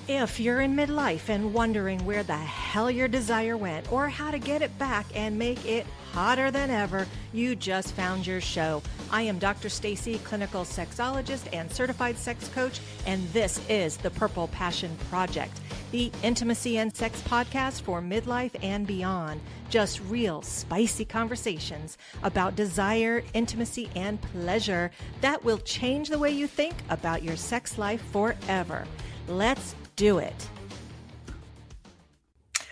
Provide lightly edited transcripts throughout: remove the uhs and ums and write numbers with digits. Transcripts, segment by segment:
If you're in midlife and wondering where the hell your desire went or how to get it back and make it hotter than ever, you just found your show. I am Dr. Stacy, clinical sexologist and certified sex coach, and this is the Purple Passion Project, the intimacy and sex podcast for midlife and beyond. Just real spicy conversations about desire, intimacy, and pleasure that will change the way you think about your sex life forever. Let's do it.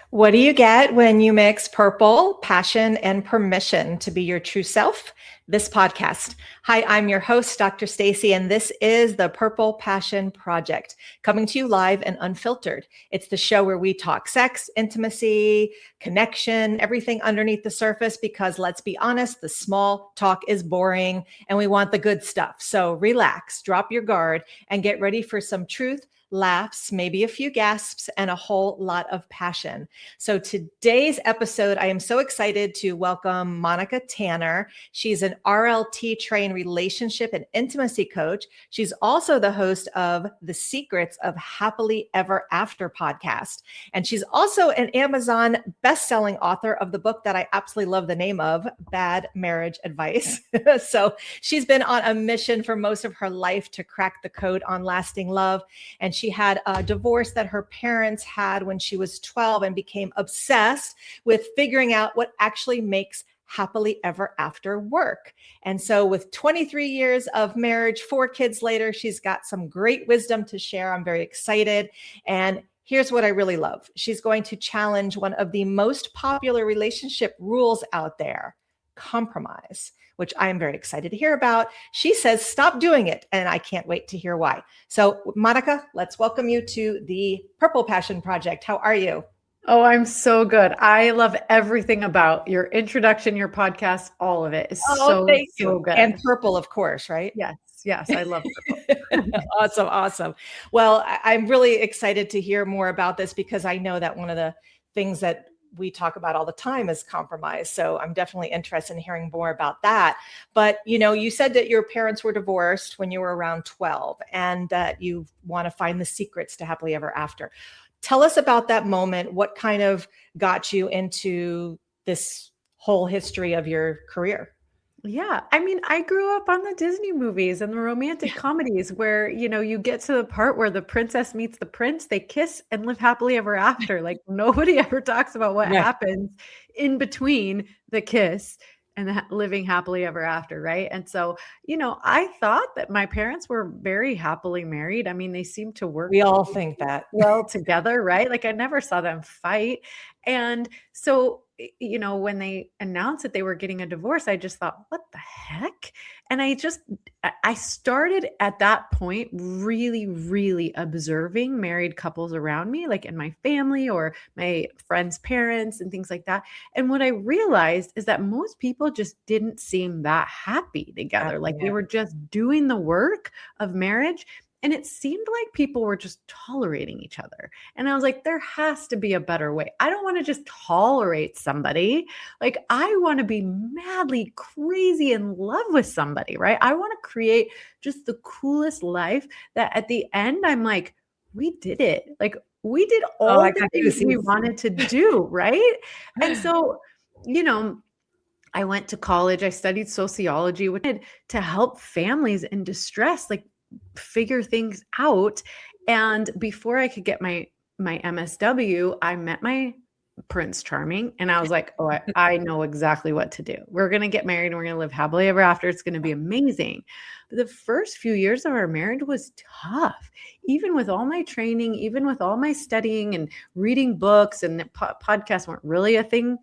What do you get when you mix purple, passion, and permission to be your true self? This podcast. Hi, I'm your host, Dr. Stacy, and this is the Purple Passion Project, coming to you live and unfiltered. It's the show where we talk sex, intimacy, connection, everything underneath the surface, because let's be honest, the small talk is boring and we want the good stuff. So relax, drop your guard, and get ready for some truth, laughs, maybe a few gasps, and a whole lot of passion. So today's episode, I am so excited to welcome Monica Tanner. She's an RLT trained relationship and intimacy coach. She's also the host of The Secrets of Happily Ever After podcast. And she's also an Amazon best-selling author of the book that I absolutely love the name of, Bad Marriage Advice. So she's been on a mission for most of her life to crack the code on lasting love. And she had a divorce that her parents had when she was 12 and became obsessed with figuring out what actually makes happily ever after work. And so with 23 years of marriage, 4 kids later, she's got some great wisdom to share. I'm very excited. And here's what I really love. She's going to challenge one of the most popular relationship rules out there, compromise, which I am very excited to hear about. She says, stop doing it. And I can't wait to hear why. So Monica, let's welcome you to the Purple Passion Project. How are you? Oh, I'm so good. I love everything about your introduction, your podcast, all of it is so good. And purple, of course, right? Yes, I love purple. Awesome. Well, I'm really excited to hear more about this because I know that one of the things that we talk about all the time is compromise. So I'm definitely interested in hearing more about that. But, you said that your parents were divorced when you were around 12 and that you want to find the secrets to happily ever after. Tell us about that moment. What kind of got you into this whole history of your career? Yeah. I mean, I grew up on the Disney movies and the romantic comedies where, you get to the part where the princess meets the prince, they kiss and live happily ever after. Like nobody ever talks about what happens in between the kiss and living happily ever after. Right. And so, I thought that my parents were very happily married. I mean, they seemed to work. We all think that. Well together. Right. Like I never saw them fight. And so, when they announced that they were getting a divorce, I just thought, what the heck? And I started at that point really, really observing married couples around me, like in my family or my friends' parents and things like that. And what I realized is that most people just didn't seem that happy together. Like they were just doing the work of marriage. And it seemed like people were just tolerating each other. And I was like, there has to be a better way. I don't want to just tolerate somebody. Like I want to be madly crazy in love with somebody, right? I want to create just the coolest life that at the end, I'm like, we did it. Like we did all the things we wanted to do, right? And so, I went to college. I studied sociology to help families in distress, like figure things out. And before I could get my MSW, I met my Prince Charming and I was like, oh, I know exactly what to do. We're going to get married and we're going to live happily ever after. It's going to be amazing. But the first few years of our marriage was tough. Even with all my training, even with all my studying and reading books, and the podcasts weren't really a thing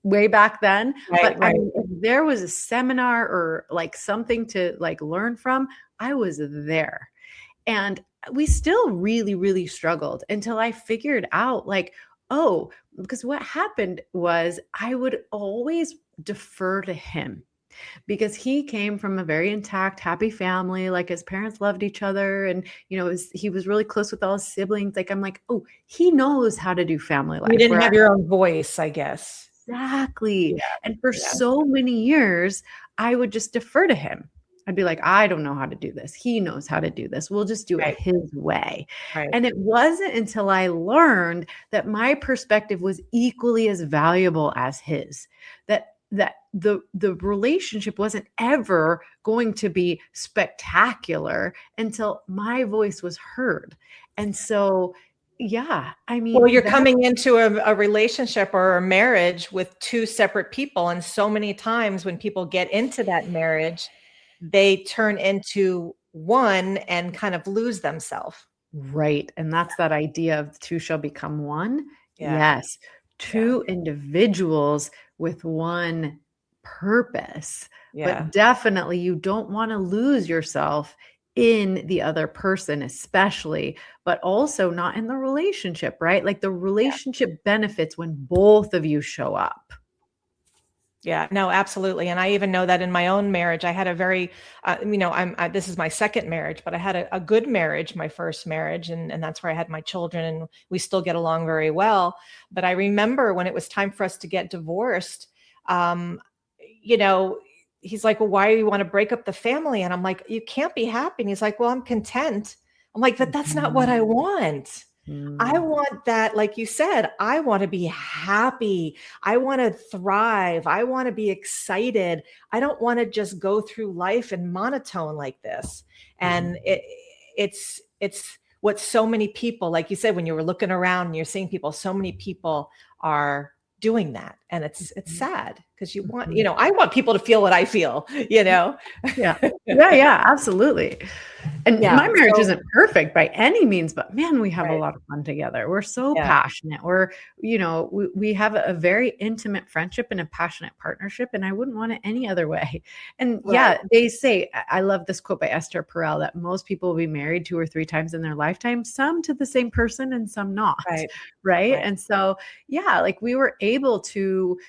way back then. Right. I mean, if there was a seminar or like something to like learn from, I was there. And we still really, really struggled until I figured out like, because what happened was I would always defer to him because he came from a very intact, happy family. Like his parents loved each other. And, he was really close with all his siblings. Like, I'm like, oh, he knows how to do family life. You didn't have your own voice, I guess. Exactly. Yeah. And for so many years, I would just defer to him. I'd be like, I don't know how to do this. He knows how to do this. We'll just do it Right. his way. Right. And it wasn't until I learned that my perspective was equally as valuable as his, that the relationship wasn't ever going to be spectacular until my voice was heard. And so, yeah, I Well, mean, you're that coming into a relationship or a marriage with two separate people. And so many times when people get into that marriage, they turn into one and kind of lose themselves. right. And that's that idea of the two shall become one. Yeah. Yes. Yeah. Two individuals with one purpose. Yeah. But definitely, you don't want to lose yourself in the other person, especially, but also not in the relationship, right? Like the relationship benefits when both of you show up. Yeah, no, absolutely. And I even know that in my own marriage, I had a very, this is my second marriage, but I had a good marriage, my first marriage, and that's where I had my children, and we still get along very well. But I remember when it was time for us to get divorced, um, you know, he's like, well, why do you want to break up the family? And I'm like, you can't be happy. And he's like, well, I'm content. I'm like, but that's not what I Mhm. want. I Mm. want that, like you said, I want to be happy. I want to thrive. I want to be excited. I don't want to just go through life in monotone like this. And it's what so many people, like you said, when you were looking around and you're seeing people, so many people are doing that. And it's Mhm. sad because you want, Mhm. I want people to feel what I feel, you know? Yeah. Yeah, yeah, absolutely. And Yeah. my marriage So, isn't perfect by any means, but man, we have a right. lot of fun together. We're so Yeah. passionate. We have a very intimate friendship and a passionate partnership, and I wouldn't want it any other way. And Right. yeah, they say, I love this quote by Esther Perel, that most people will be married 2 or 3 times in their lifetime, some to the same person and some not. Right. Right. Right. And so, yeah, like we were able to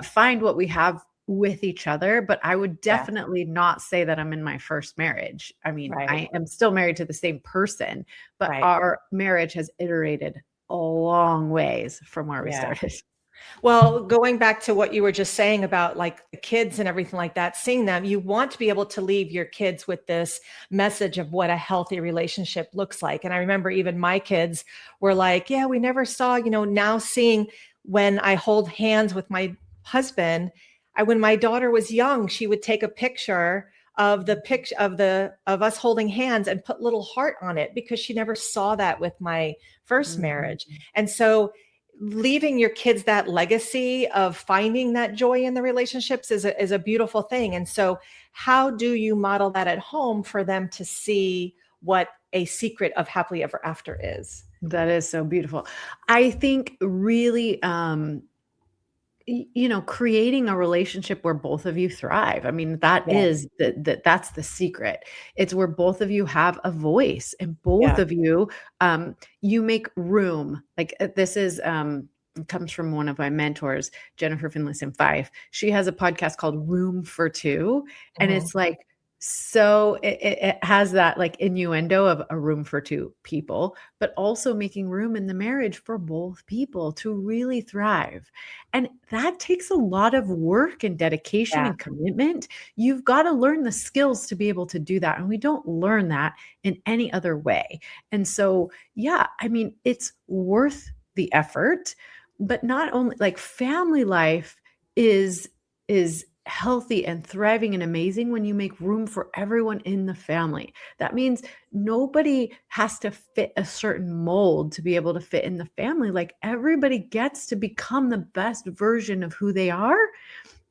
find what we have with each other, but I would Yeah. definitely not say that I'm in my first marriage. I mean, Right. I am still married to the same person, but Right. our marriage has iterated a long ways from where we Yeah. started. Well, going back to what you were just saying about like the kids and everything like that, seeing them, you want to be able to leave your kids with this message of what a healthy relationship looks like. And I remember even my kids were like, yeah, we never saw, now seeing when I hold hands with my husband, when my daughter was young, she would take a picture of the picture of us holding hands and put little heart on it because she never saw that with my first Mhm. marriage. And so leaving your kids that legacy of finding that joy in the relationships is a beautiful thing. And so how do you model that at home for them to see what a secret of happily ever after is? That is so beautiful. I think really creating a relationship where both of you thrive. I mean, Yeah. that's the secret. It's where both of you have a voice and both Yeah. of you, you make room. Like this is, it comes from one of my mentors, Jennifer Finlayson Fife. She has a podcast called Room for Two. And Mhm. it's like, so it has that like innuendo of a room for two people, but also making room in the marriage for both people to really thrive. And that takes a lot of work and dedication Yeah. and commitment. You've got to learn the skills to be able to do that. And we don't learn that in any other way. And so, yeah, I mean, it's worth the effort, but not only like family life is healthy and thriving and amazing when you make room for everyone in the family. That means nobody has to fit a certain mold to be able to fit in the family. Like everybody gets to become the best version of who they are,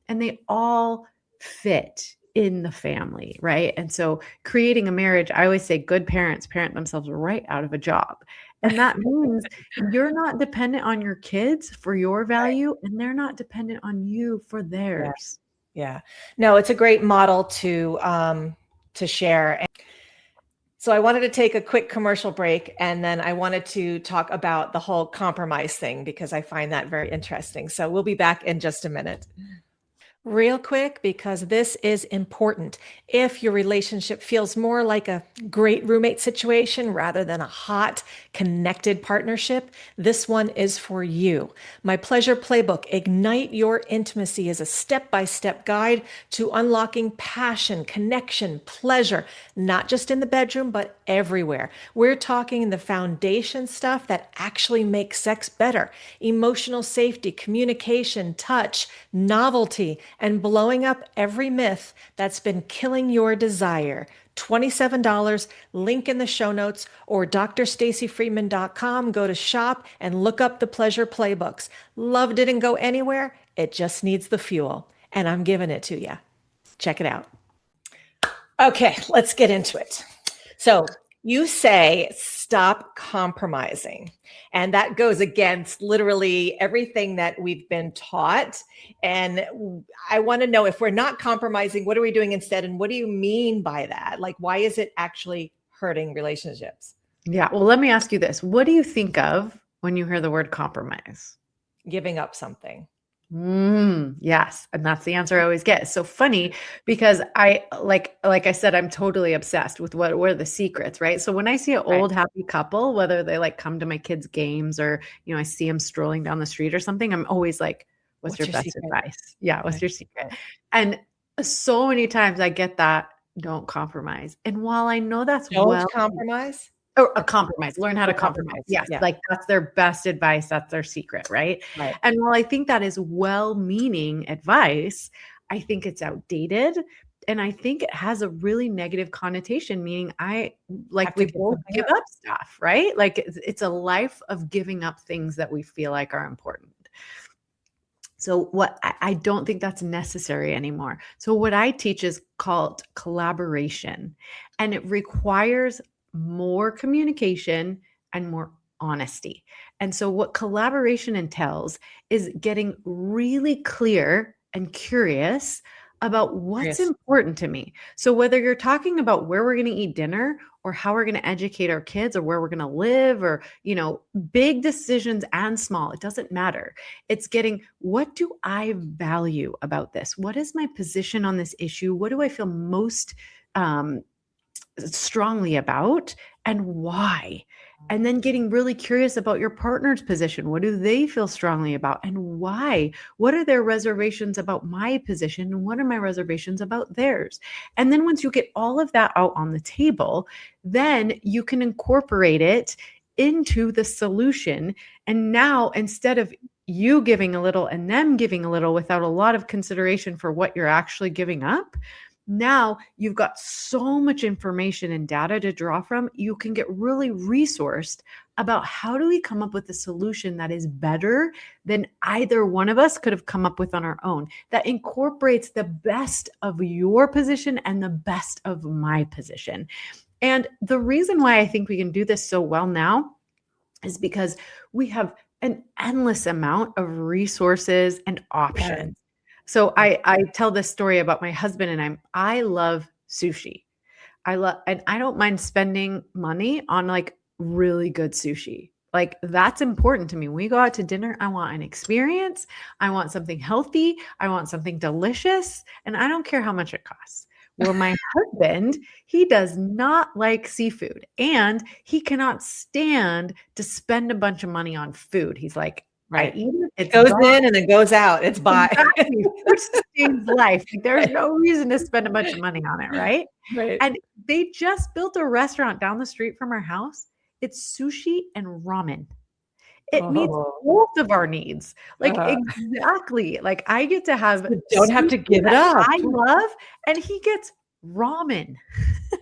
and they all fit in the family, right? And so creating a marriage, I always say good parents parent themselves right out of a job. And that means you're not dependent on your kids for your Right. value, and they're not dependent on you for Yeah. theirs. Yeah. No, it's a great model to share. So I wanted to take a quick commercial break, and then I wanted to talk about the whole compromise thing because I find that very interesting. So we'll be back in just a minute. Real quick, because this is important. If your relationship feels more like a great roommate situation rather than a hot, connected partnership, this one is for you. My Pleasure Playbook, Ignite Your Intimacy, is a step-by-step guide to unlocking passion, connection, pleasure, not just in the bedroom, but everywhere. We're talking the foundation stuff that actually makes sex better: emotional safety, communication, touch, novelty, and blowing up every myth that's been killing your desire. $27, link in the show notes, or drstacyfriedman.com. Go to shop and look up the Pleasure Playbooks. Love didn't go anywhere. It just needs the fuel. And I'm giving it to you. Check it out. Okay, let's get into it. So you say stop compromising. And that goes against literally everything that we've been taught. And I want to know, if we're not compromising, what are we doing instead? And what do you mean by that? Like, why is it actually hurting relationships? Yeah. Well, let me ask you this. What do you think of when you hear the word compromise? Giving up something. Yes. And that's the answer I always get. It's so funny because like I said, I'm totally obsessed with what are the secrets, right? So when I see an old happy couple, whether they like come to my kids' games or, I see them strolling down the street or something, I'm always like, what's your best secret? advice? Yeah. What's your secret? And so many times I get that, don't compromise. And while I know that's Don't compromise. or a compromise, learn how to compromise. Yes. Yeah. Like that's their best advice. That's their secret. Right. Right. And while I think that is well-meaning advice, I think it's outdated. And I think it has a really negative connotation, meaning we both give up stuff, right? Like it's a life of giving up things that we feel like are important. So I don't think that's necessary anymore. So what I teach is called collaboration, and it requires more communication and more honesty. And so what collaboration entails is getting really clear and curious about what's important to me. So whether you're talking about where we're going to eat dinner or how we're going to educate our kids or where we're going to live or, big decisions and small, it doesn't matter. It's getting, what do I value about this? What is my position on this issue? What do I feel most strongly about and why? And then getting really curious about your partner's position. What do they feel strongly about and why? What are their reservations about my position? And what are my reservations about theirs? And then once you get all of that out on the table, then you can incorporate it into the solution. And now instead of you giving a little and them giving a little without a lot of consideration for what you're actually giving up, now you've got so much information and data to draw from. You can get really resourced about how do we come up with a solution that is better than either one of us could have come up with on our own, that incorporates the best of your position and the best of my position. And the reason why I think we can do this so well now is because we have an endless amount of resources and options. So I tell this story about my husband and I love sushi. And I don't mind spending money on like really good sushi. Like that's important to me. When we go out to dinner, I want an experience. I want something healthy. I want something delicious. And I don't care how much it costs. Well, my husband, he does not like seafood and he cannot stand to spend a bunch of money on food. He's like, I eat it. It goes in and it goes out. It's bye. Exactly. Food sustains life. There's no reason to spend a bunch of money on it, right? Right. And they just built a restaurant down the street from our house. It's sushi and ramen. It meets both of our needs. Like exactly. Like I get to have don't have to give it up. I love, and he gets ramen.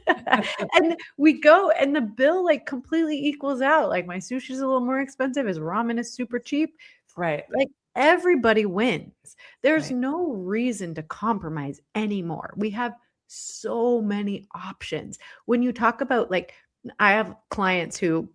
And we go and the bill like completely equals out. Like my sushi is a little more expensive. His ramen is super cheap. Right. Like everybody wins. There's no reason to compromise anymore. We have so many options. When you talk about like, I have clients who,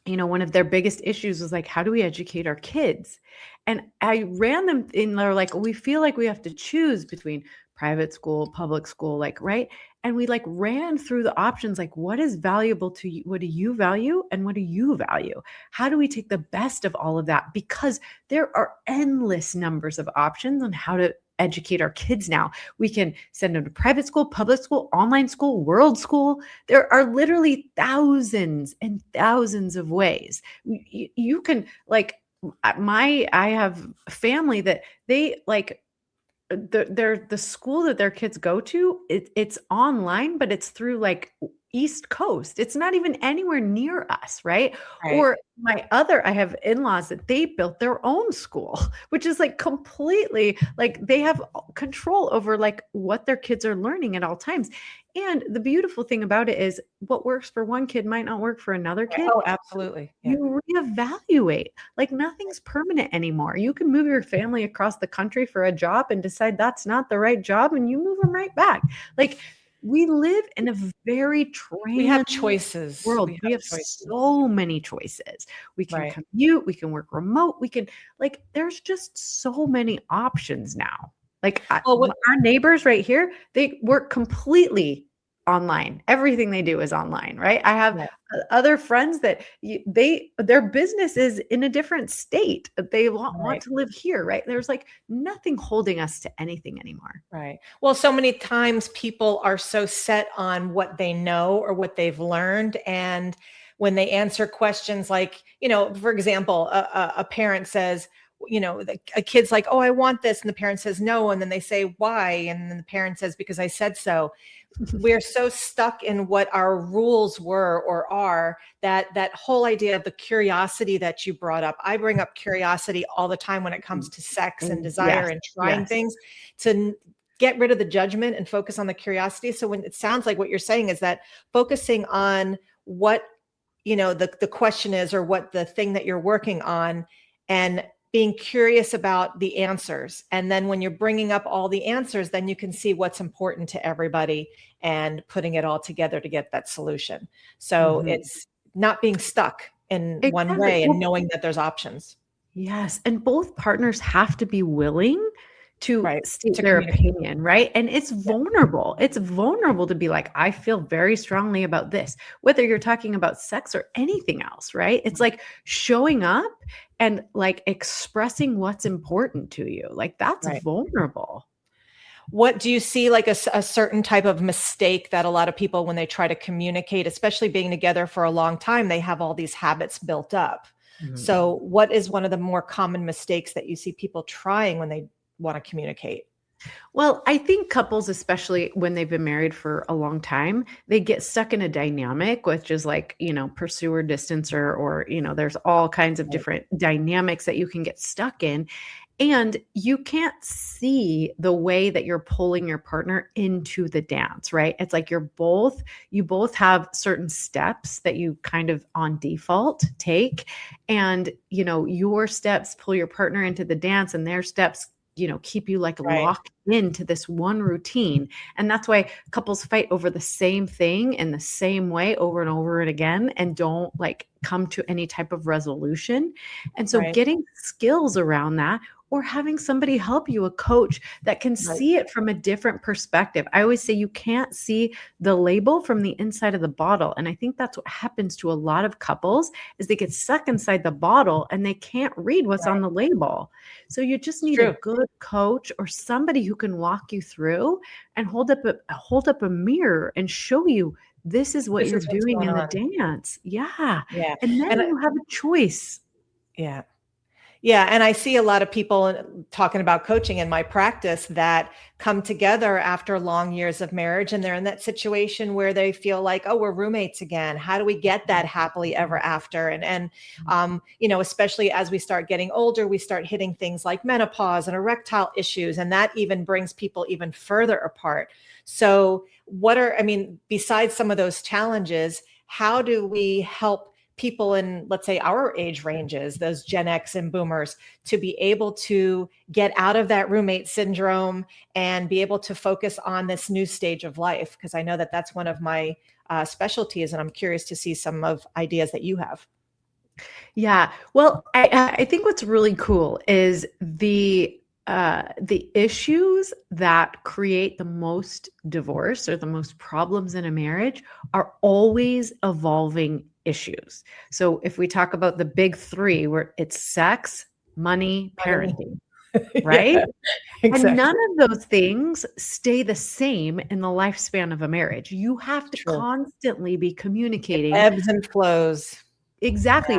one of their biggest issues was like, how do we educate our kids? And I ran them in, they're like, we feel like we have to choose between private school, public school, like, right? And we like ran through the options, like what is valuable to you? What do you value? And what do you value? How do we take the best of all of that? Because there are endless numbers of options on how to educate our kids now. We can send them to private school, public school, online school, world school. There are literally thousands and thousands of ways. You can like I have family that they like the school that their kids go to, it's online, but it's through like East Coast. It's not even anywhere near us, right? Right. Or I have in-laws that they built their own school, which is like completely like they have control over like what their kids are learning at all times. And the beautiful thing about it is what works for one kid might not work for another Right. kid. Oh, absolutely. Yeah. You reevaluate. Like nothing's permanent anymore. You can move your family across the country for a job and decide that's not the right job and you move them right back. Like we live in a very We have trans choices. world. We We have have choices. so many choices. We can Right. commute, we can work remote, we can like there's just so many options now. Like Well, what, our neighbors right here, they work completely online. Everything they do is online, right? I have right. other friends that their business is in a different state. They want Right. to live here, right? There's like nothing holding us to anything anymore. Right. Well, so many times people are so set on what they know or what they've learned. And when they answer questions like, for example, a parent says, a kid's like, oh, I want this. And the parent says no. And then they say, why? And then the parent says, because I said so. We're so stuck in what our rules were or are that whole idea of the curiosity that you brought up. I bring up curiosity all the time when it comes to sex and desire Yes, and trying yes. things to get rid of the judgment and focus on the curiosity. So when it sounds like what you're saying is that focusing on what, the question is or what the thing that you're working on and being curious about the answers. And then when you're bringing up all the answers, then you can see what's important to everybody and putting it all together to get that solution. So Mhm. it's not being stuck in one Exactly. way and Well, knowing that there's options. yes, and both partners have to be willing to Right. state To their communicate. opinion, right? And it's Yeah. vulnerable. It's vulnerable to be like, I feel very strongly about this, whether you're talking about sex or anything else, right? It's like showing up and like expressing what's important to you. Like that's Right. vulnerable. What do you see like a certain type of mistake that a lot of people, when they try to communicate, especially being together for a long time, they have all these habits built up. Mhm. So what is one of the more common mistakes that you see people trying when they want to communicate? Well, I think couples, especially when they've been married for a long time, they get stuck in a dynamic, which is like, pursue or distance or, there's all kinds of Right. different dynamics that you can get stuck in. And you can't see the way that you're pulling your partner into the dance, right? It's like you both have certain steps that you kind of on default take. And, your steps pull your partner into the dance and their steps keep you like Right. locked into this one routine. And that's why couples fight over the same thing in the same way over and over and again and don't like come to any type of resolution. And so Right. getting skills around that or having somebody help you, a coach that can Right. see it from a different perspective. I always say you can't see the label from the inside of the bottle. And I think that's what happens to a lot of couples is they get stuck inside the bottle and they can't read what's on the label. So you just It's need a true. good coach or somebody who can walk you through and hold up a mirror and show you this is what This you're is what's doing going in the on. dance. Yeah. Yeah. And then And you have a choice. yeah. Yeah, and I see a lot of people talking about coaching in my practice that come together after long years of marriage, and they're in that situation where they feel like, oh, we're roommates again. How do we get that happily ever after? And especially as we start getting older, we start hitting things like menopause and erectile issues, and that even brings people even further apart. So, besides some of those challenges, how do we help people in, let's say, our age ranges, those Gen X and boomers, to be able to get out of that roommate syndrome and be able to focus on this new stage of life? Because I know that that's one of my specialties, and I'm curious to see some of ideas that you have. Yeah. Well, I think what's really cool is the issues that create the most divorce or the most problems in a marriage are always evolving issues. So if we talk about the big three, where it's sex, money, Money. parenting, right? Yeah, And none exactly. of those things stay the same in the lifespan of a marriage. You have to True. constantly be It communicating. ebbs and flows. Exactly.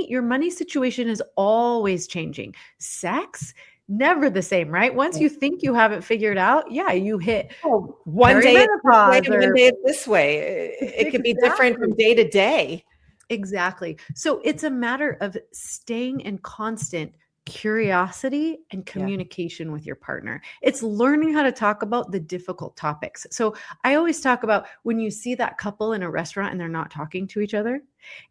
Your money situation is always changing. Sex, never the same, right? Once Yeah. you think you have it figured out, yeah, you hit Oh, one day it's this way perimenopause and one or day it's this way. It could be different from exactly. day to day. Exactly. So it's a matter of staying in constant curiosity and Yeah. communication with your partner. It's learning how to talk about the difficult topics. So I always talk about when you see that couple in a restaurant and they're not talking to each other,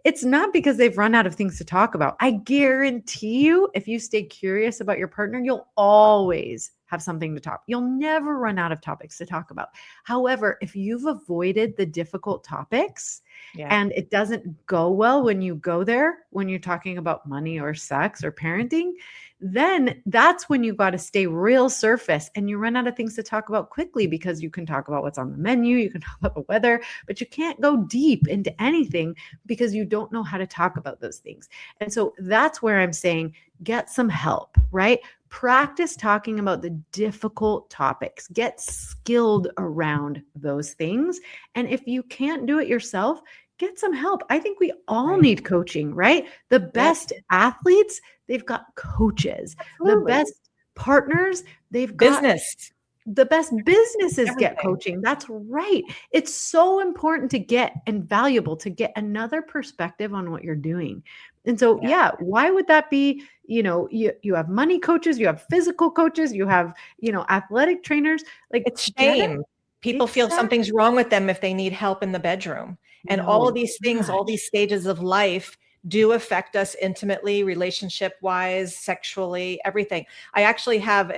it's not because they've run out of things to talk about. I guarantee you, if you stay curious about your partner, you'll always have something to talk. You'll never run out of topics to talk about. However, if you've avoided the difficult topics, Yeah. and it doesn't go well when you go there, when you're talking about money or sex or parenting, then that's when you got to stay real surface and you run out of things to talk about quickly because you can talk about what's on the menu, you can talk about the weather, but you can't go deep into anything because you don't know how to talk about those things. And so that's where I'm saying get some help, right? Practice talking about the difficult topics, get skilled around those things. And if you can't do it yourself, get some help. I think we all Right. need coaching, right? The Yep. best athletes, they've got coaches. The Absolutely. best partners, they've got Business, the best businesses get everything. coaching. That's right. It's so important to get and valuable to get another perspective on what you're doing. And so, Yeah. yeah, why would that be? You have money coaches, you have physical coaches, you have, athletic trainers. Like, It's get it? shame. People feel something's Exactly. wrong with them if they need help in the bedroom. And all of No, these things, all gosh. these stages of life do affect us intimately, relationship wise, sexually, everything. I actually have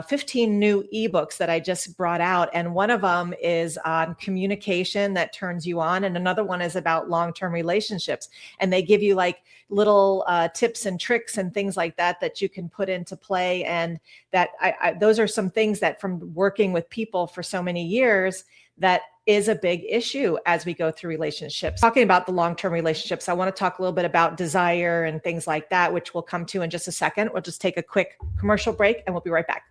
15 new ebooks that I just brought out. And one of them is on communication that turns you on. And another one is about long term relationships. And they give you like little tips and tricks and things like that that you can put into play. And that those are some things that from working with people for so many years that is a big issue as we go through relationships. Talking about the long-term relationships, I want to talk a little bit about desire and things like that, which we'll come to in just a second. We'll just take a quick commercial break and we'll be right back.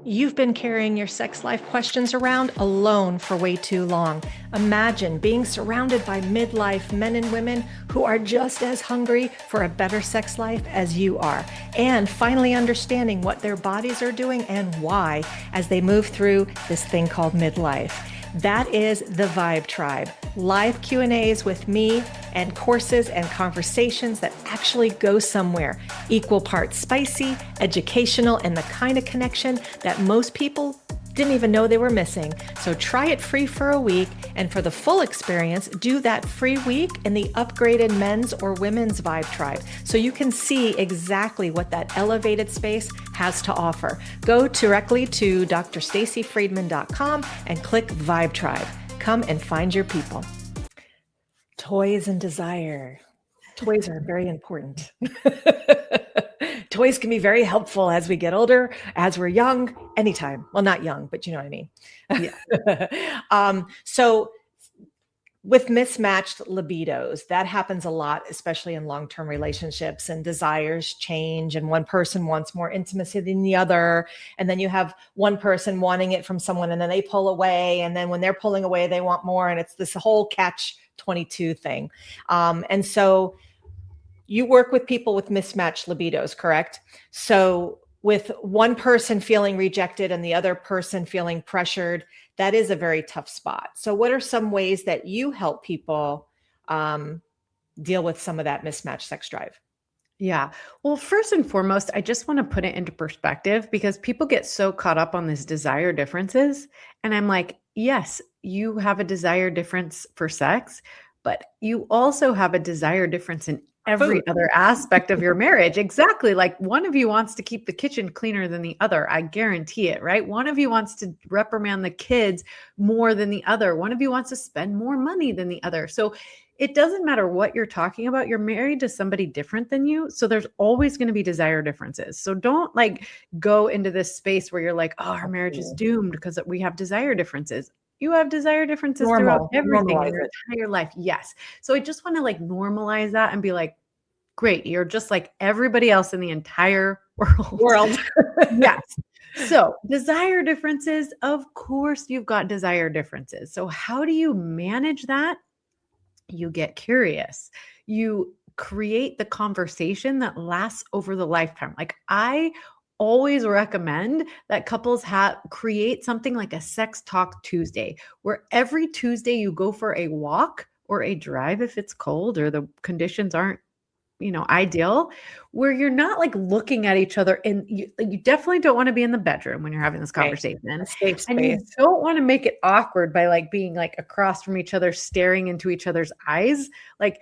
You've been carrying your sex life questions around alone for way too long. Imagine being surrounded by midlife men and women who are just as hungry for a better sex life as you are, and finally understanding what their bodies are doing and why as they move through this thing called midlife. That is the Vibe Tribe. Live Q&As with me and courses and conversations that actually go somewhere. Equal parts spicy, educational, and the kind of connection that most people didn't even know they were missing. So try it free for a week. And for the full experience, do that free week in the upgraded men's or women's Vibe Tribe so you can see exactly what that elevated space has to offer. Go directly to drstacyfriedman.com and click Vibe Tribe. Come and find your people. Toys and desire. Toys are very important. Toys can be very helpful as we get older, as we're young, anytime. Well, not young, but you know what I mean. Yeah. So with mismatched libidos, that happens a lot, especially in long-term relationships, and desires change and one person wants more intimacy than the other. And then you have one person wanting it from someone and then they pull away. And then when they're pulling away, they want more. And it's this whole catch 22 thing. And so you work with people with mismatched libidos, correct? So with one person feeling rejected and the other person feeling pressured, that is a very tough spot. So what are some ways that you help people deal with some of that mismatched sex drive? Yeah. Well, first and foremost, I just want to put it into perspective because people get so caught up on these desire differences. And I'm like, yes, you have a desire difference for sex, but you also have a desire difference in Food. every other aspect of your marriage. Exactly. Like one of you wants to keep the kitchen cleaner than the other. I guarantee it, right? One of you wants to reprimand the kids more than the other. One of you wants to spend more money than the other. So it doesn't matter what you're talking about. You're married to somebody different than you. So there's always going to be desire differences. So don't like go into this space where you're like, oh, our marriage is Absolutely. doomed because we have desire differences. You have desire differences throughout Normal, everything in normalize your it. entire life. Yes. So I just want to like normalize that and be like, Great. You're just like everybody else in the entire world. World. Yes. So desire differences, of course, you've got desire differences. So how do you manage that? You get curious. You create the conversation that lasts over the lifetime. Like I always recommend that couples create something like a sex talk Tuesday, where every Tuesday you go for a walk or a drive if it's cold or the conditions aren't ideal, where you're not like looking at each other, and you definitely don't want to be in the bedroom when you're having this conversation. A safe And you space. don't want to make it awkward by like being like across from each other, staring into each other's eyes. Like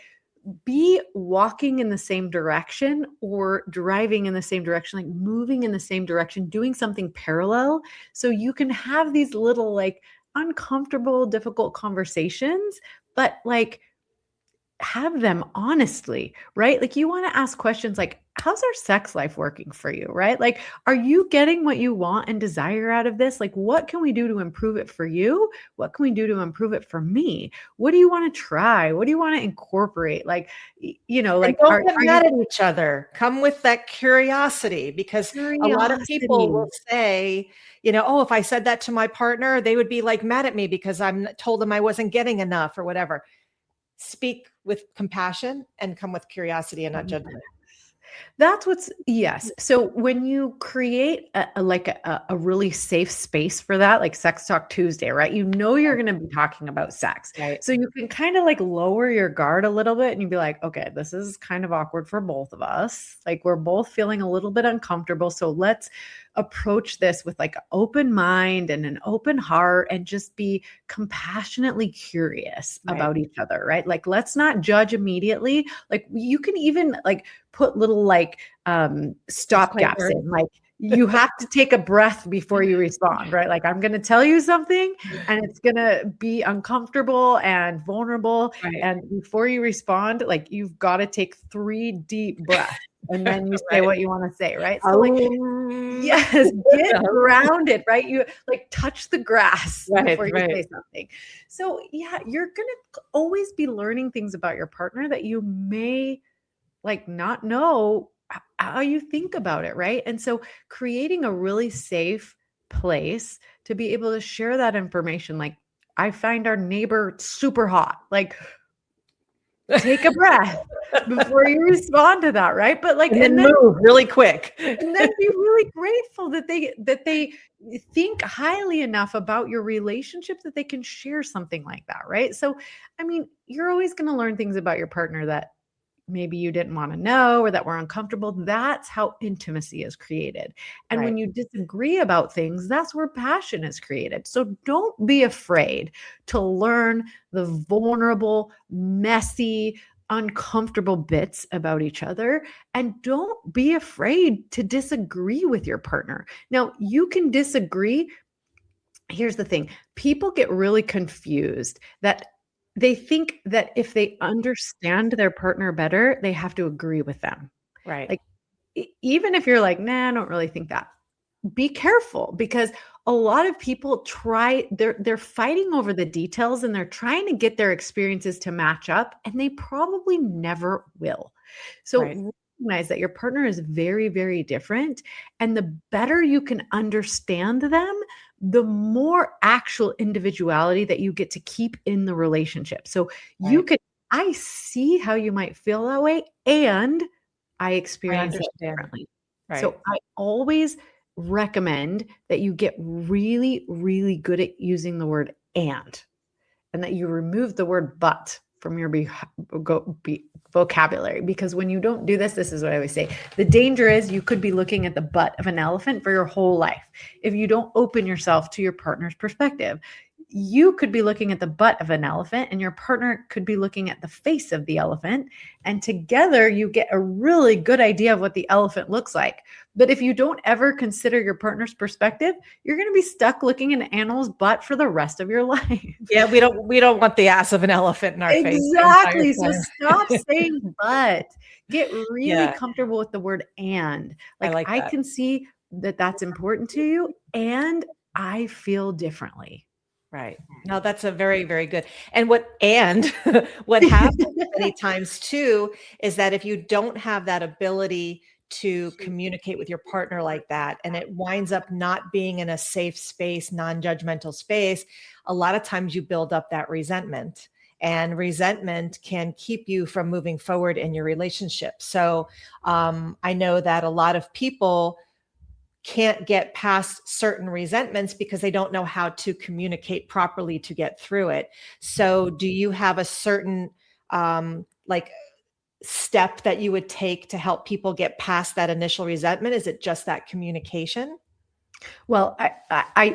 be walking in the same direction or driving in the same direction, like moving in the same direction, doing something parallel. So you can have these little like uncomfortable, difficult conversations, but like have them honestly, right? Like you want to ask questions like, how's our sex life working for you, right? Like, are you getting what you want and desire out of this? Like, what can we do to improve it for you? What can we do to improve it for me? What do you want to try? What do you want to incorporate? Like, like, don't are get you mad at each other. Come with that curiosity, because a lot of people curiosity? will say, oh, if I said that to my partner, they would be like mad at me because I'm told them I wasn't getting enough or whatever. Speak with compassion and come with curiosity and not judgment. That's yes. So when you create a really safe space for that, like Sex Talk Tuesday, right? You're going to be talking about sex. Right. So you can kind of like lower your guard a little bit and you'd be like, okay, this is kind of awkward for both of us. Like we're both feeling a little bit uncomfortable. So let's approach this with like an open mind and an open heart and just be compassionately curious about each other, right? Like let's not judge immediately. Like you can even like put little like stop gaps in, like you have to take a breath before you respond, right? Like I'm going to tell you something and it's going to be uncomfortable and vulnerable. Right. And before you respond, like you've got to take 3 deep breaths and then you say what you want to say, right? So like, yes, get grounded, right? You like touch the grass before you say something. So yeah, you're going to always be learning things about your partner that you may like not know how you think about it, right? And so creating a really safe place to be able to share that information, like I find our neighbor super hot, like take a breath before you respond to that, right? But like and then move really quick. And then be really grateful that they think highly enough about your relationship that they can share something like that, right? So I mean, you're always going to learn things about your partner that maybe you didn't want to know or that were uncomfortable. That's how intimacy is created. And when you disagree about things, that's where passion is created. So don't be afraid to learn the vulnerable, messy, uncomfortable bits about each other. And don't be afraid to disagree with your partner. Now, you can disagree. Here's the thing. People get really confused that they think that if they understand their partner better, they have to agree with them. Right. Like even if you're like, nah, I don't really think that. Be careful because a lot of people they're fighting over the details and they're trying to get their experiences to match up and they probably never will. So recognize that your partner is very, very different. And the better you can understand them, the more actual individuality that you get to keep in the relationship. So I see how you might feel that way and I experience it differently. So I always recommend that you get really, really good at using the word and that you remove the word but from your vocabulary. Because when you don't do this, this is what I always say. The danger is you could be looking at the butt of an elephant for your whole life. If you don't open yourself to your partner's perspective, you could be looking at the butt of an elephant and your partner could be looking at the face of the elephant. And together you get a really good idea of what the elephant looks like. But if you don't ever consider your partner's perspective, you're going to be stuck looking at an animal's butt for the rest of your life. Yeah, we don't want the ass of an elephant in our face. Exactly. So stop saying but. Get really comfortable with the word and. Like I can see that that's important to you and I feel differently. Right. No, that's a very, very good. And what happens many times too is that if you don't have that ability to communicate with your partner like that, and it winds up not being in a safe space, non-judgmental space, a lot of times you build up that resentment. And resentment can keep you from moving forward in your relationship. So I know that a lot of people can't get past certain resentments because they don't know how to communicate properly to get through it. So, do you have a certain like step that you would take to help people get past that initial resentment? Is it just that communication? Well,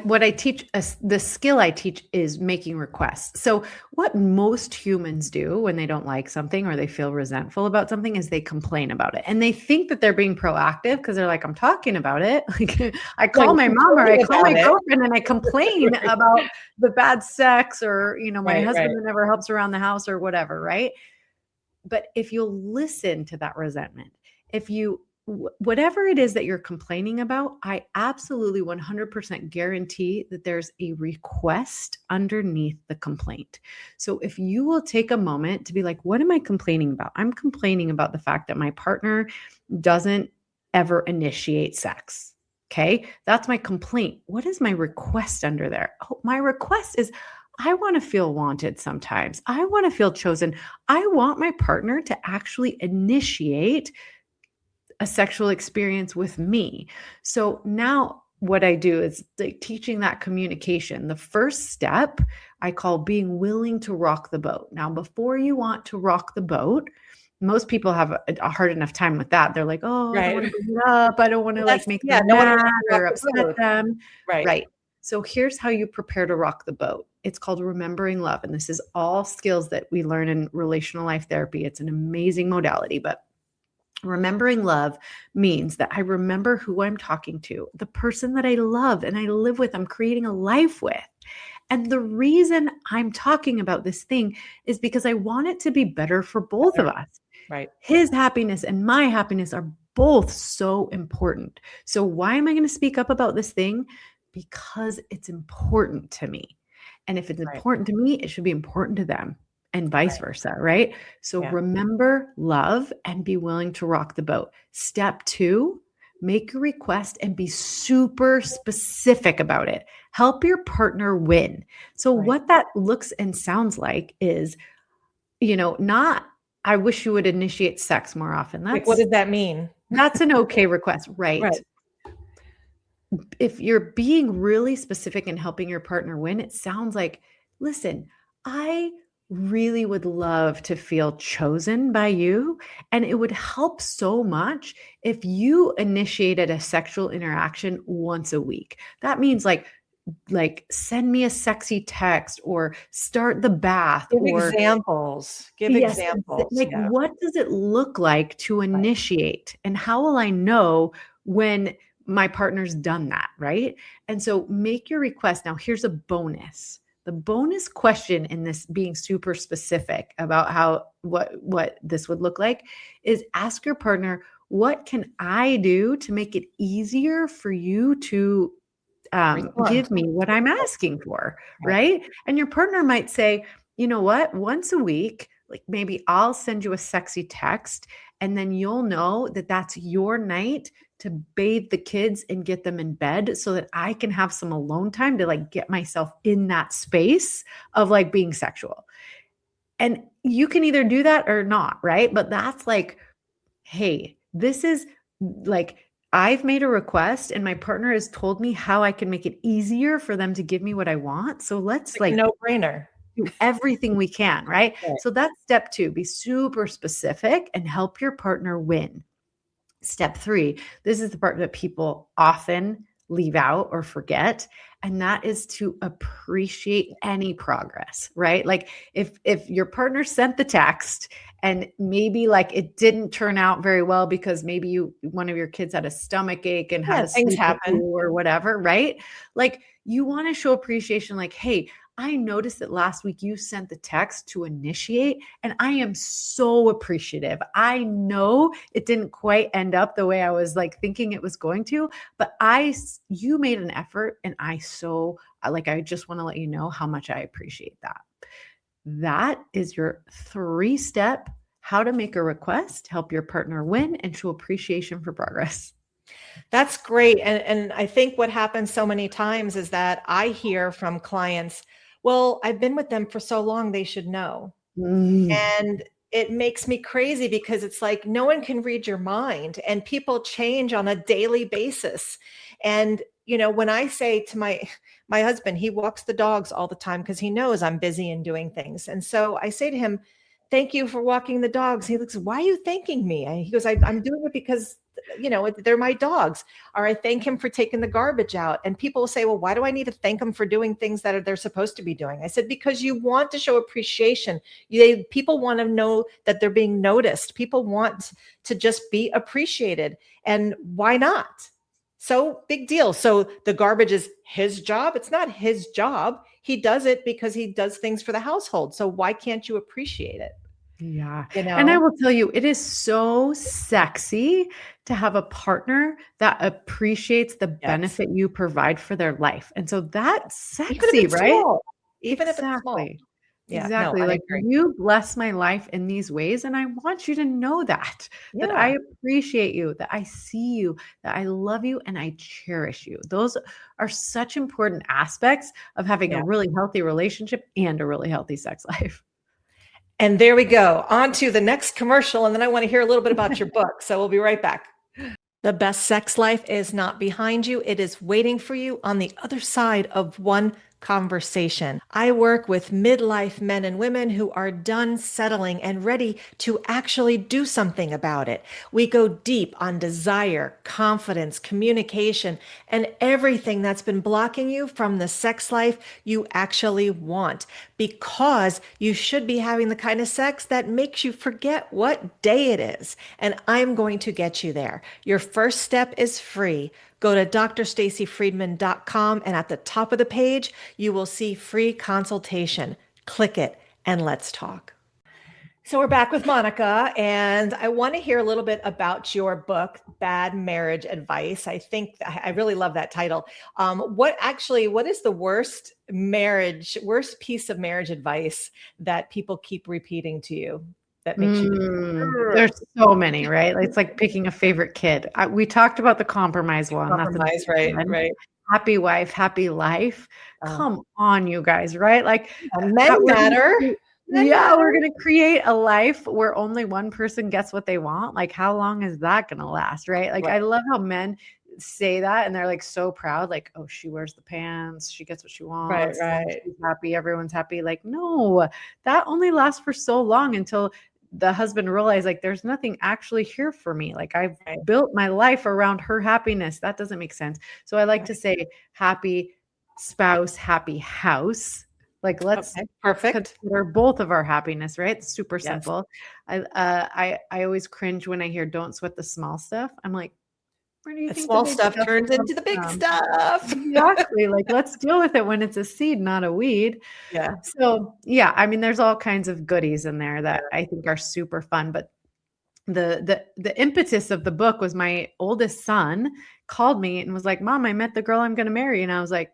what I teach, the skill I teach is making requests. So, what most humans do when they don't like something or they feel resentful about something is they complain about it, and they think that they're being proactive because they're like, "I'm talking about it." Like, I call my mom or I call my girlfriend and I complain about the bad sex, or my husband who never helps around the house or whatever, right? But if you'll listen to that resentment, if you whatever it is that you're complaining about, I absolutely 100% guarantee that there's a request underneath the complaint. So if you will take a moment to be like, what am I complaining about? I'm complaining about the fact that my partner doesn't ever initiate sex. Okay, that's my complaint. What is my request under there? Oh, my request is I want to feel wanted sometimes. I want to feel chosen. I want my partner to actually initiate a sexual experience with me. So now what I do is like teaching that communication. The first step I call being willing to rock the boat. Now, before you want to rock the boat, most people have a hard enough time with that. They're like, oh, I don't want to bring it up. I don't want to like make them mad or upset them. Right. So here's how you prepare to rock the boat. It's called remembering love. And this is all skills that we learn in relational life therapy. It's an amazing modality, but remembering love means that I remember who I'm talking to, the person that I love and I live with, I'm creating a life with. And the reason I'm talking about this thing is because I want it to be better for both of us. Right. His happiness and my happiness are both so important. So why am I going to speak up about this thing? Because it's important to me. And if it's important to me, it should be important to them. And vice versa, right? So remember love and be willing to rock the boat. Step 2, make a request and be super specific about it. Help your partner win. So what that looks and sounds like is, not, I wish you would initiate sex more often. Like, what does that mean? That's an okay request, right? If you're being really specific and helping your partner win, it sounds like, listen, I really would love to feel chosen by you. And it would help so much if you initiated a sexual interaction once a week. That means like send me a sexy text or start the bath. Give examples. Like, what does it look like to initiate? And how will I know when my partner's done that, right? And so make your request. Now, here's a bonus. The bonus question in this being super specific about what this would look like is ask your partner, what can I do to make it easier for you to give me what I'm asking for, right? And your partner might say, you know what, once a week, like maybe I'll send you a sexy text and then you'll know that that's your night to bathe the kids and get them in bed so that I can have some alone time to like get myself in that space of like being sexual. And you can either do that or not, right? But that's like, hey, this is like, I've made a request and my partner has told me how I can make it easier for them to give me what I want. So let's like no-brainer. Do everything we can, right? So that's step 2, be super specific and help your partner win. Step 3, this is the part that people often leave out or forget, and that is to appreciate any progress, right? Like if your partner sent the text and maybe like it didn't turn out very well because maybe one of your kids had a stomach ache and had a things happen or whatever, right? Like you want to show appreciation, like, hey, I noticed that last week you sent the text to initiate, and I am so appreciative. I know it didn't quite end up the way I was like thinking it was going to, but you made an effort and I so like, I just want to let you know how much I appreciate that. That is your 3-step how to make a request, help your partner win, and show appreciation for progress. That's great. And I think what happens so many times is that I hear from clients, well, I've been with them for so long, they should know. Mm. And it makes me crazy because it's like no one can read your mind and people change on a daily basis. And when I say to my husband, he walks the dogs all the time because he knows I'm busy and doing things. And so I say to him, thank you for walking the dogs. He looks, why are you thanking me? And he goes, I'm doing it because they're my dogs. Or I thank him for taking the garbage out. And people will say, well, why do I need to thank them for doing things that they're supposed to be doing? I said, because you want to show appreciation. People want to know that they're being noticed. People want to just be appreciated. And why not? So big deal. So the garbage is his job. It's not his job. He does it because he does things for the household. So why can't you appreciate it? Yeah. And I will tell you, it is so sexy to have a partner that appreciates the Yes. benefit you provide for their life. And so that's Even if sexy, it's right? small. Even if it's small. Exactly. Yeah, no, Exactly. I Like, agree. you bless my life in these ways. And I want you to know that Yeah. I appreciate you, that I see you, that I love you, and I cherish you. Those are such important aspects of having Yeah. a really healthy relationship and a really healthy sex life. And there we go. On to the next commercial. And then I want to hear a little bit about your book. So we'll be right back. The best sex life is not behind you. It is waiting for you on the other side of one conversation. I work with midlife men and women who are done settling and ready to actually do something about it. We go deep on desire, confidence, communication, and everything that's been blocking you from the sex life you actually want, because you should be having the kind of sex that makes you forget what day it is. And I'm going to get you there. Your first step is free. Go to drstacyfriedman.com, and at the top of the page, you will see free consultation. Click it and let's talk. So we're back with Monica, and I want to hear a little bit about your book, Bad Marriage Advice. I think I really love that title. What is the worst piece of marriage advice that people keep repeating to you that makes you There's so many, right? It's like picking a favorite kid. We talked about the compromise one. That's a compromise, big right? one. Right. Happy wife, happy life. Uh, Come on, you guys, right? Like, Men we're gonna matter. Men yeah, we're matter. gonna create a life where only one person gets what they want. Like, how long is that gonna last, right? Like, Right. I love how men say that and they're like so proud, like, oh, she wears the pants, she gets what she Right. wants, as long as Right. she's happy, everyone's happy. Like, no, that only lasts for so long until the husband realized, like, there's nothing actually here for me. Like, I've Right. built my life around her happiness. That doesn't make sense. So I like to Right. say happy spouse, happy house. Like, let's Okay. Perfect. consider both of our happiness, right? It's super Yes. simple. I always cringe when I hear "don't sweat the small stuff." I'm like, where do you The think the small big stuff stuff turns comes into the big from? stuff. Exactly. Like, let's deal with it when it's a seed, not a weed. Yeah. So yeah, I mean, there's all kinds of goodies in there Yeah. that I think are super fun. But the impetus of the book was my oldest son called me and was like, "Mom, I met the girl I'm going to marry," and I was like,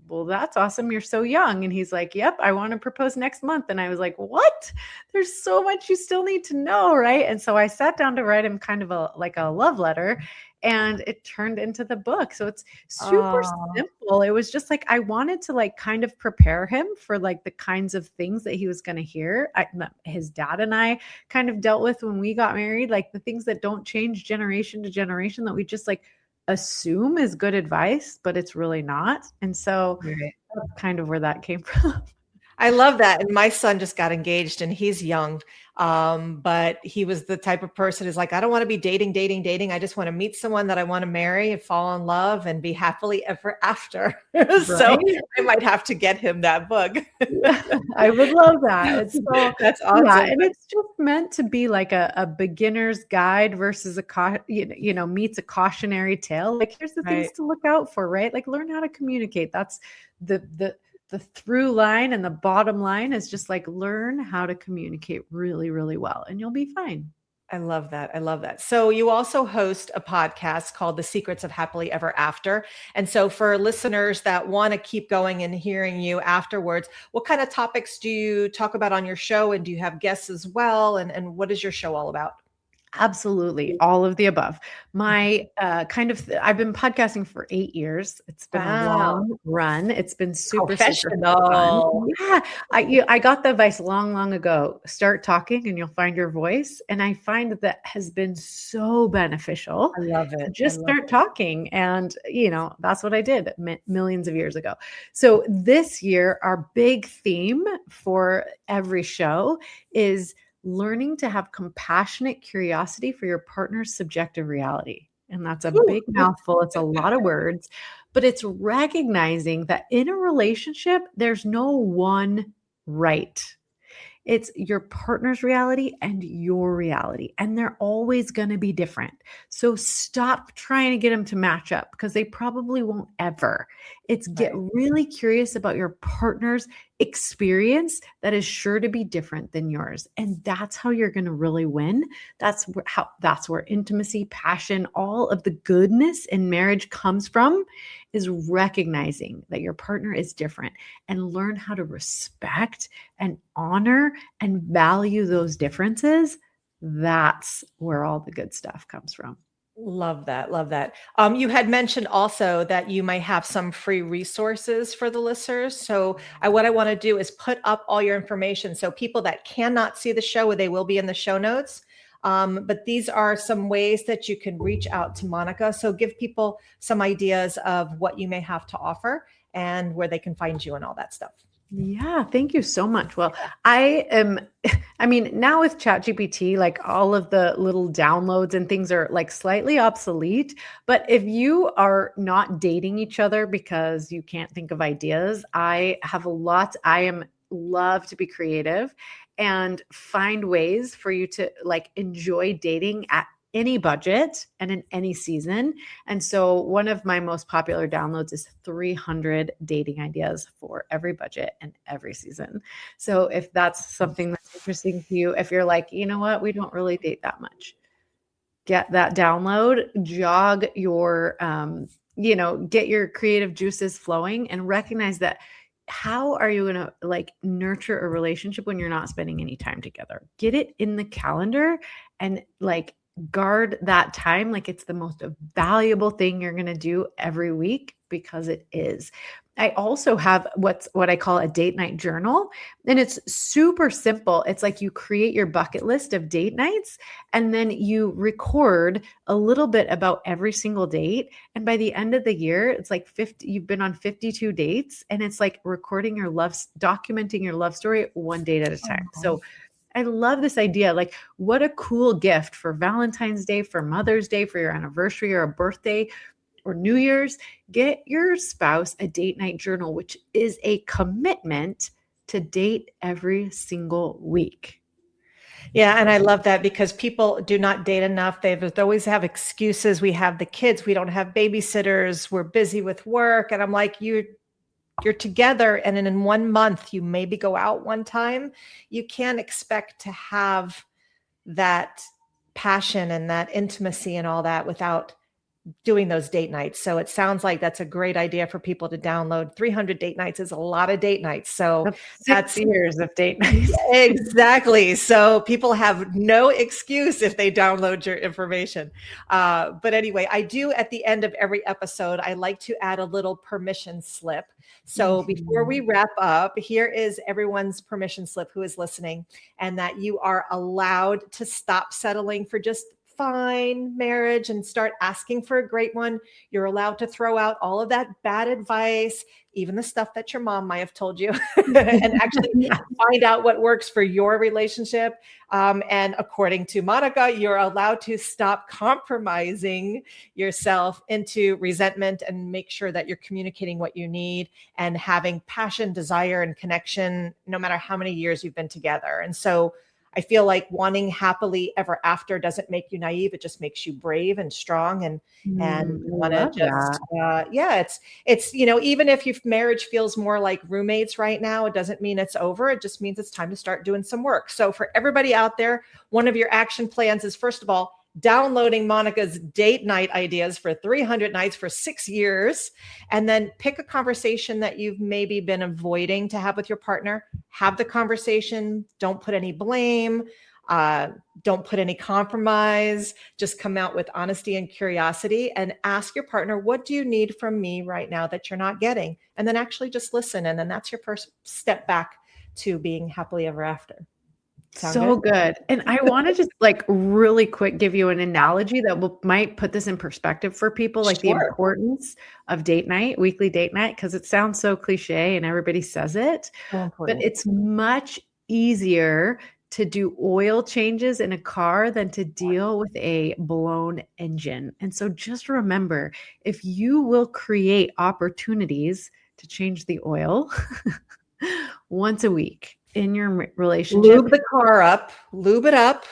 well, that's awesome. You're so young. And he's like, yep, I want to propose next month. And I was like, what? There's so much you still need to know. Right. And so I sat down to write him kind of like a love letter, and it turned into the book. So it's super Oh, simple. It was just like, I wanted to like kind of prepare him for like the kinds of things that he was going to hear. His dad and I kind of dealt with when we got married, like the things that don't change generation to generation that we just like assume is good advice, but it's really not. And so right. that's kind of where that came from. I love that. And my son just got engaged and he's young. But he was the type of person who's like, I don't want to be dating, dating, dating. I just want to meet someone that I want to marry and fall in love and be happily ever after. So Right? I might have to get him that book. I would love that. It's so, That's yeah, awesome. and it's just meant to be like a beginner's guide versus meets a cautionary tale. Like, here's the things Right. to look out for, right? Like, learn how to communicate. That's the through line, and the bottom line is just like learn how to communicate really, really well, and you'll be fine. I love that. I love that. So you also host a podcast called The Secrets of Happily Ever After. And so for listeners that want to keep going and hearing you afterwards, what kind of topics do you talk about on your show? And do you have guests as well? And what is your show all about? Absolutely. All of the above. My I've been podcasting for 8 years. It's been a Wow. long run. It's been super, super fun. Professional. Yeah. I got the advice long, long ago. Start talking and you'll find your voice. And I find that has been so beneficial I love to it. I just love start it. talking. And, that's what I did millions of years ago. So this year, our big theme for every show is learning to have compassionate curiosity for your partner's subjective reality. And that's a big mouthful. It's a lot of words, but it's recognizing that in a relationship, there's no one right. It's your partner's reality and your reality, and they're always going to be different. So stop trying to get them to match up because they probably won't ever. It's get Right. really curious about your partner's experience that is sure to be different than yours. And that's how you're going to really win. That's where intimacy, passion, all of the goodness in marriage comes from, is recognizing that your partner is different and learn how to respect and honor and value those differences. That's where all the good stuff comes from. Love that. Love that. You had mentioned also that you might have some free resources for the listeners. So what I want to do is put up all your information. So people that cannot see the show, they will be in the show notes. But these are some ways that you can reach out to Monica. So give people some ideas of what you may have to offer and where they can find you and all that stuff. Yeah, thank you so much. Well, now with ChatGPT, like all of the little downloads and things are like slightly obsolete. But if you are not dating each other because you can't think of ideas, I have a lot. Love to be creative and find ways for you to like enjoy dating at any budget and in any season. And so one of my most popular downloads is 300 dating ideas for every budget and every season. So if that's something that's interesting to you, if you're like, you know what, we don't really date that much, get that download, jog your, get your creative juices flowing and recognize that how are you going to like nurture a relationship when you're not spending any time together? Get it in the calendar and like guard that time like it's the most valuable thing you're going to do every week because it is. I also have what I call a date night journal, and it's super simple. It's like you create your bucket list of date nights and then you record a little bit about every single date. And by the end of the year, it's like 50, you've been on 52 dates, and it's like documenting your love story one date at a time. So I love this idea. Like, what a cool gift for Valentine's Day, for Mother's Day, for your anniversary or a birthday or New Year's. Get your spouse a date night journal, which is a commitment to date every single week. Yeah, and I love that because people do not date enough. They always have excuses. We have the kids, we don't have babysitters, we're busy with work. And I'm like, you're together, and in 1 month you maybe go out one time. You can't expect to have that passion and that intimacy and all that without doing those date nights. So it sounds like that's a great idea for people to download. 300 date nights is a lot of date nights. So That's 6 years of date nights. exactly. So people have no excuse if they download your information. But anyway, I do at the end of every episode, I like to add a little permission slip. So before we wrap up, here is everyone's permission slip who is listening, and that you are allowed to stop settling for just fine marriage and start asking for a great one. You're allowed to throw out all of that bad advice, even the stuff that your mom might have told you, and actually find out what works for your relationship. And according to Monica, you're allowed to stop compromising yourself into resentment and make sure that you're communicating what you need and having passion, desire, and connection, no matter how many years you've been together. And so I feel like wanting happily ever after doesn't make you naive. It just makes you brave and strong and I want to love that. just, yeah, it's, you know, even if your marriage feels more like roommates right now, it doesn't mean it's over. It just means it's time to start doing some work. So for everybody out there, one of your action plans is, first of all, downloading Monica's date night ideas for 300 nights for 6 years, and then pick a conversation that you've maybe been avoiding to have with your partner. Have the conversation. Don't put any blame. Don't put any compromise. Just come out with honesty and curiosity and ask your partner, what do you need from me right now that you're not getting? And then actually just listen. And then that's your first step back to being happily ever after. Sound So good? good. And I want to just like really quick give you an analogy that might put this in perspective for people, like the Sure. importance of date night, weekly date night, because it sounds so cliche and everybody says it, So but important. it's much easier to do oil changes in a car than to deal with a blown engine. And so just remember, if you will create opportunities to change the oil once a week in your relationship, Lube the car up, lube it up.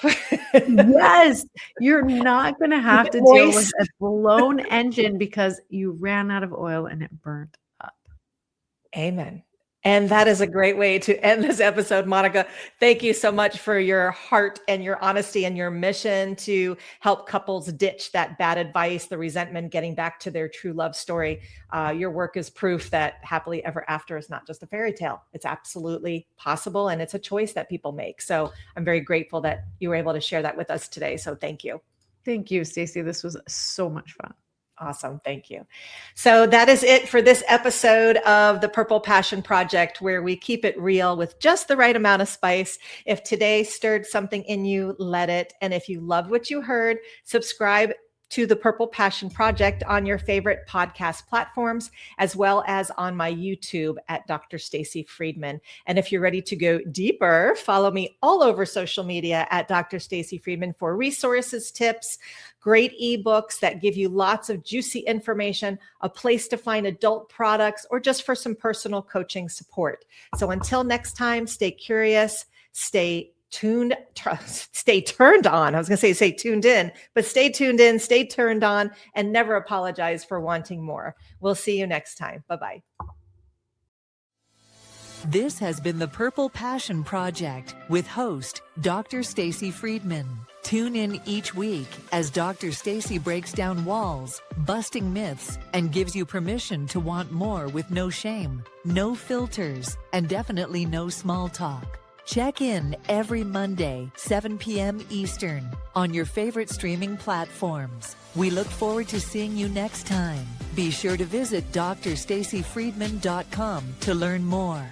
yes, you're not gonna Keep have it to deal with moist. a blown engine because you ran out of oil and it burnt up. Amen. And that is a great way to end this episode, Monica. Thank you so much for your heart and your honesty and your mission to help couples ditch that bad advice, the resentment, getting back to their true love story. Your work is proof that happily ever after is not just a fairy tale. It's absolutely possible, and it's a choice that people make. So I'm very grateful that you were able to share that with us today. So thank you. Thank you, Stacey. This was so much fun. Awesome. Thank you. So that is it for this episode of the Purple Passion Project, where we keep it real with just the right amount of spice. If today stirred something in you, let it. And if you loved what you heard, subscribe to the Purple Passion Project on your favorite podcast platforms, as well as on my YouTube at Dr. Stacey Friedman. And if you're ready to go deeper, follow me all over social media at Dr. Stacey Friedman for resources, tips, great ebooks that give you lots of juicy information, a place to find adult products, or just for some personal coaching support. So until next time, stay curious, stay turned on. I was going to say tuned in, but stay tuned in, stay turned on, and never apologize for wanting more. We'll see you next time. Bye-bye. This has been the Purple Passion Project with host Dr. Stacey Friedman. Tune in each week as Dr. Stacey breaks down walls, busting myths, and gives you permission to want more with no shame, no filters, and definitely no small talk. Check in every Monday, 7 p.m. Eastern, on your favorite streaming platforms. We look forward to seeing you next time. Be sure to visit drstaceyfriedman.com to learn more.